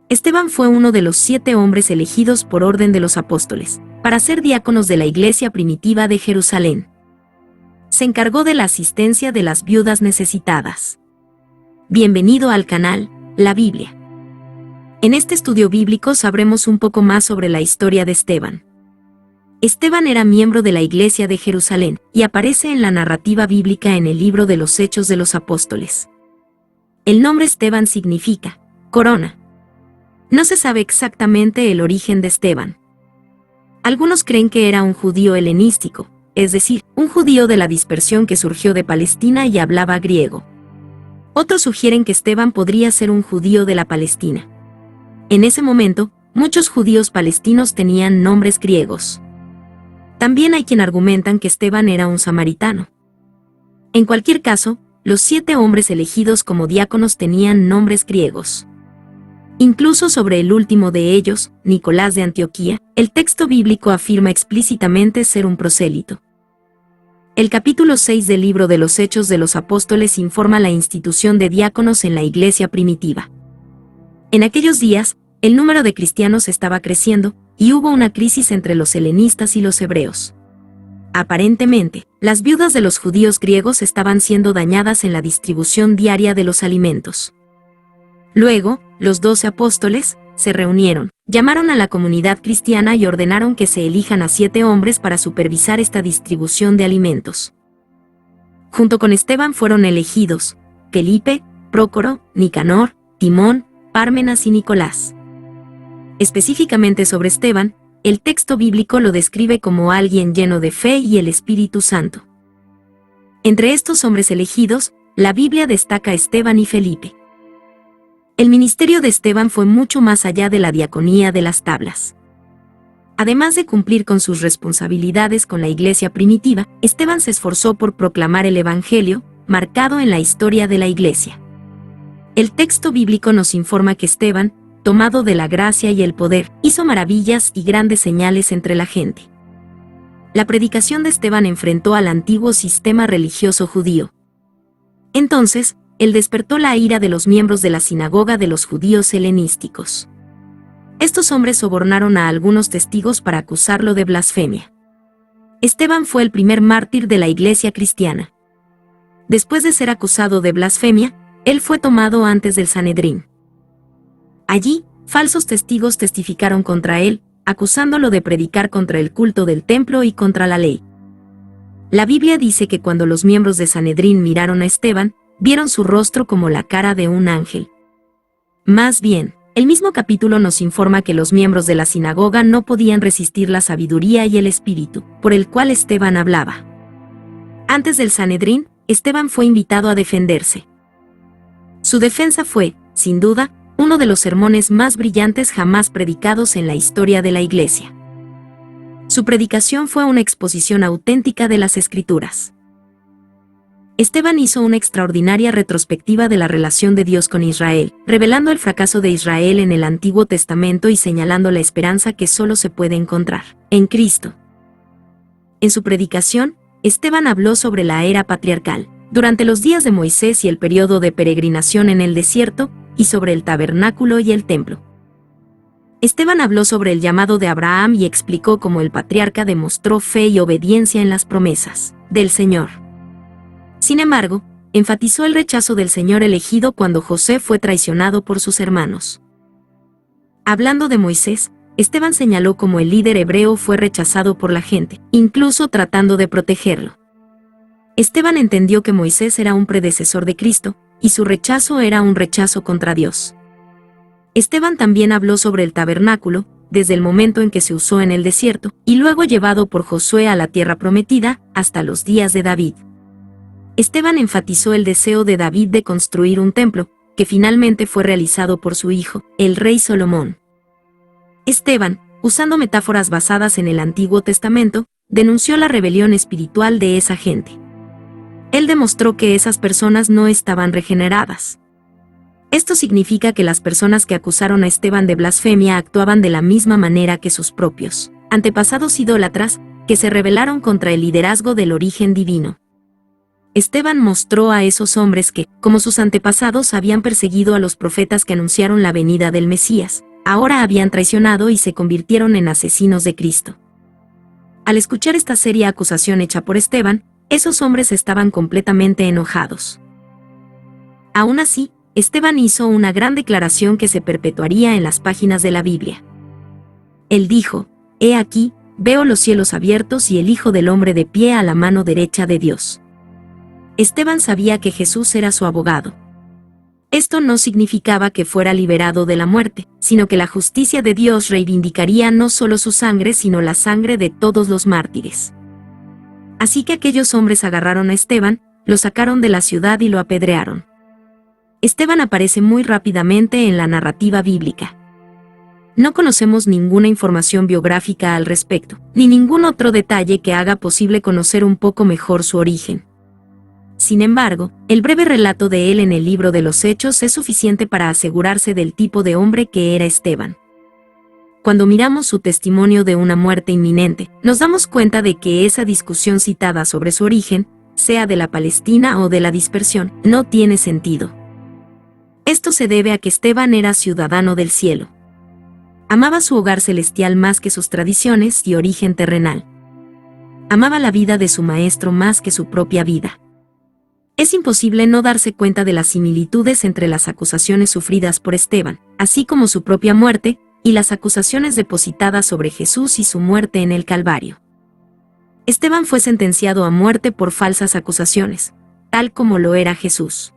Esteban fue uno de los 7 hombres elegidos por orden de los apóstoles, para ser diáconos de la iglesia primitiva de Jerusalén. Se encargó de la asistencia de las viudas necesitadas. Bienvenido al canal, La Biblia. En este estudio bíblico sabremos un poco más sobre la historia de Esteban. Esteban era miembro de la iglesia de Jerusalén, y aparece en la narrativa bíblica en el libro de los Hechos de los Apóstoles. El nombre Esteban significa corona. No se sabe exactamente el origen de Esteban. Algunos creen que era un judío helenístico, es decir, un judío de la dispersión que surgió de Palestina y hablaba griego. Otros sugieren que Esteban podría ser un judío de la Palestina. En ese momento, muchos judíos palestinos tenían nombres griegos. También hay quien argumentan que Esteban era un samaritano. En cualquier caso, los 7 hombres elegidos como diáconos tenían nombres griegos. Incluso sobre el último de ellos, Nicolás de Antioquía, el texto bíblico afirma explícitamente ser un prosélito. El capítulo 6 del libro de los Hechos de los Apóstoles informa la institución de diáconos en la iglesia primitiva. En aquellos días, el número de cristianos estaba creciendo, y hubo una crisis entre los helenistas y los hebreos. Aparentemente, las viudas de los judíos griegos estaban siendo dañadas en la distribución diaria de los alimentos. Luego, los 12 apóstoles se reunieron, llamaron a la comunidad cristiana y ordenaron que se elijan a 7 hombres para supervisar esta distribución de alimentos. Junto con Esteban fueron elegidos Felipe, Prócoro, Nicanor, Timón, Pármenas y Nicolás. Específicamente sobre Esteban, el texto bíblico lo describe como alguien lleno de fe y el Espíritu Santo. Entre estos hombres elegidos, la Biblia destaca a Esteban y Felipe. El ministerio de Esteban fue mucho más allá de la diaconía de las tablas. Además de cumplir con sus responsabilidades con la iglesia primitiva, Esteban se esforzó por proclamar el Evangelio, marcado en la historia de la iglesia. El texto bíblico nos informa que Esteban, tomado de la gracia y el poder, hizo maravillas y grandes señales entre la gente. La predicación de Esteban enfrentó al antiguo sistema religioso judío. Entonces, él despertó la ira de los miembros de la sinagoga de los judíos helenísticos. Estos hombres sobornaron a algunos testigos para acusarlo de blasfemia. Esteban fue el primer mártir de la iglesia cristiana. Después de ser acusado de blasfemia, él fue tomado antes del Sanedrín. Allí, falsos testigos testificaron contra él, acusándolo de predicar contra el culto del templo y contra la ley. La Biblia dice que cuando los miembros de Sanedrín miraron a Esteban, vieron su rostro como la cara de un ángel. Más bien, el mismo capítulo nos informa que los miembros de la sinagoga no podían resistir la sabiduría y el espíritu, por el cual Esteban hablaba. Antes del Sanedrín, Esteban fue invitado a defenderse. Su defensa fue, sin duda, uno de los sermones más brillantes jamás predicados en la historia de la iglesia. Su predicación fue una exposición auténtica de las Escrituras. Esteban hizo una extraordinaria retrospectiva de la relación de Dios con Israel, revelando el fracaso de Israel en el Antiguo Testamento y señalando la esperanza que solo se puede encontrar en Cristo. En su predicación, Esteban habló sobre la era patriarcal, durante los días de Moisés y el periodo de peregrinación en el desierto, y sobre el tabernáculo y el templo. Esteban habló sobre el llamado de Abraham y explicó cómo el patriarca demostró fe y obediencia en las promesas del Señor. Sin embargo, enfatizó el rechazo del Señor elegido cuando José fue traicionado por sus hermanos. Hablando de Moisés, Esteban señaló cómo el líder hebreo fue rechazado por la gente, incluso tratando de protegerlo. Esteban entendió que Moisés era un predecesor de Cristo, y su rechazo era un rechazo contra Dios. Esteban también habló sobre el tabernáculo, desde el momento en que se usó en el desierto, y luego llevado por Josué a la tierra prometida, hasta los días de David. Esteban enfatizó el deseo de David de construir un templo, que finalmente fue realizado por su hijo, el rey Salomón. Esteban, usando metáforas basadas en el Antiguo Testamento, denunció la rebelión espiritual de esa gente. Él demostró que esas personas no estaban regeneradas. Esto significa que las personas que acusaron a Esteban de blasfemia actuaban de la misma manera que sus propios antepasados idólatras, que se rebelaron contra el liderazgo del origen divino. Esteban mostró a esos hombres que, como sus antepasados habían perseguido a los profetas que anunciaron la venida del Mesías, ahora habían traicionado y se convirtieron en asesinos de Cristo. Al escuchar esta seria acusación hecha por Esteban, esos hombres estaban completamente enojados. Aún así, Esteban hizo una gran declaración que se perpetuaría en las páginas de la Biblia. Él dijo: «He aquí, veo los cielos abiertos y el Hijo del Hombre de pie a la mano derecha de Dios». Esteban sabía que Jesús era su abogado. Esto no significaba que fuera liberado de la muerte, sino que la justicia de Dios reivindicaría no solo su sangre, sino la sangre de todos los mártires. Así que aquellos hombres agarraron a Esteban, lo sacaron de la ciudad y lo apedrearon. Esteban aparece muy rápidamente en la narrativa bíblica. No conocemos ninguna información biográfica al respecto, ni ningún otro detalle que haga posible conocer un poco mejor su origen. Sin embargo, el breve relato de él en el libro de los Hechos es suficiente para asegurarse del tipo de hombre que era Esteban. Cuando miramos su testimonio de una muerte inminente, nos damos cuenta de que esa discusión citada sobre su origen, sea de la Palestina o de la dispersión, no tiene sentido. Esto se debe a que Esteban era ciudadano del cielo. Amaba su hogar celestial más que sus tradiciones y origen terrenal. Amaba la vida de su maestro más que su propia vida. Es imposible no darse cuenta de las similitudes entre las acusaciones sufridas por Esteban, así como su propia muerte, y las acusaciones depositadas sobre Jesús y su muerte en el Calvario. Esteban fue sentenciado a muerte por falsas acusaciones, tal como lo era Jesús.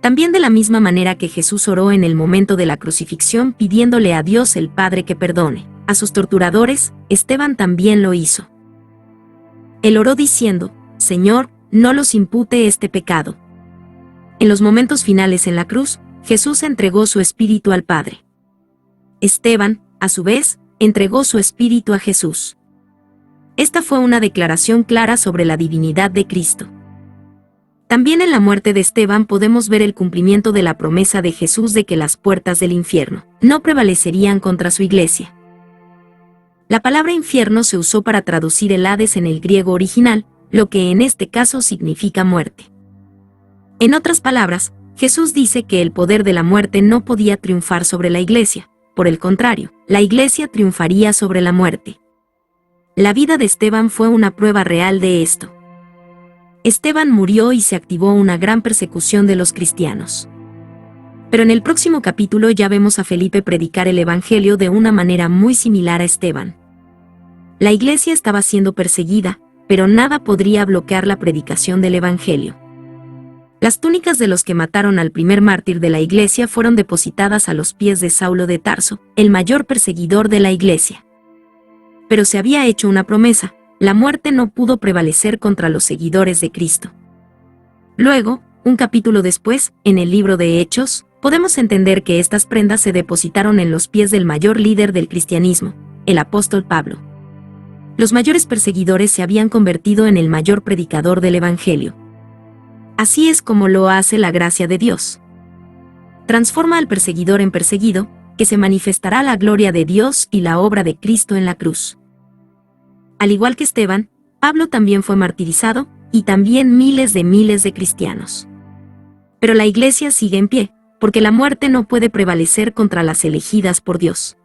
También de la misma manera que Jesús oró en el momento de la crucifixión pidiéndole a Dios el Padre que perdone a sus torturadores, Esteban también lo hizo. Él oró diciendo: «Señor, no los impute este pecado». En los momentos finales en la cruz, Jesús entregó su espíritu al Padre. Esteban, a su vez, entregó su espíritu a Jesús. Esta fue una declaración clara sobre la divinidad de Cristo. También en la muerte de Esteban podemos ver el cumplimiento de la promesa de Jesús de que las puertas del infierno no prevalecerían contra su iglesia. La palabra infierno se usó para traducir el Hades en el griego original, lo que en este caso significa muerte. En otras palabras, Jesús dice que el poder de la muerte no podía triunfar sobre la iglesia, por el contrario, la iglesia triunfaría sobre la muerte. La vida de Esteban fue una prueba real de esto. Esteban murió y se activó una gran persecución de los cristianos. Pero en el próximo capítulo ya vemos a Felipe predicar el Evangelio de una manera muy similar a Esteban. La iglesia estaba siendo perseguida, pero nada podría bloquear la predicación del Evangelio. Las túnicas de los que mataron al primer mártir de la iglesia fueron depositadas a los pies de Saulo de Tarso, el mayor perseguidor de la iglesia. Pero se había hecho una promesa: la muerte no pudo prevalecer contra los seguidores de Cristo. Luego, un capítulo después, en el libro de Hechos, podemos entender que estas prendas se depositaron en los pies del mayor líder del cristianismo, el apóstol Pablo. Los mayores perseguidores se habían convertido en el mayor predicador del Evangelio. Así es como lo hace la gracia de Dios. Transforma al perseguidor en perseguido, que se manifestará la gloria de Dios y la obra de Cristo en la cruz. Al igual que Esteban, Pablo también fue martirizado, y también miles de cristianos. Pero la iglesia sigue en pie, porque la muerte no puede prevalecer contra las elegidas por Dios.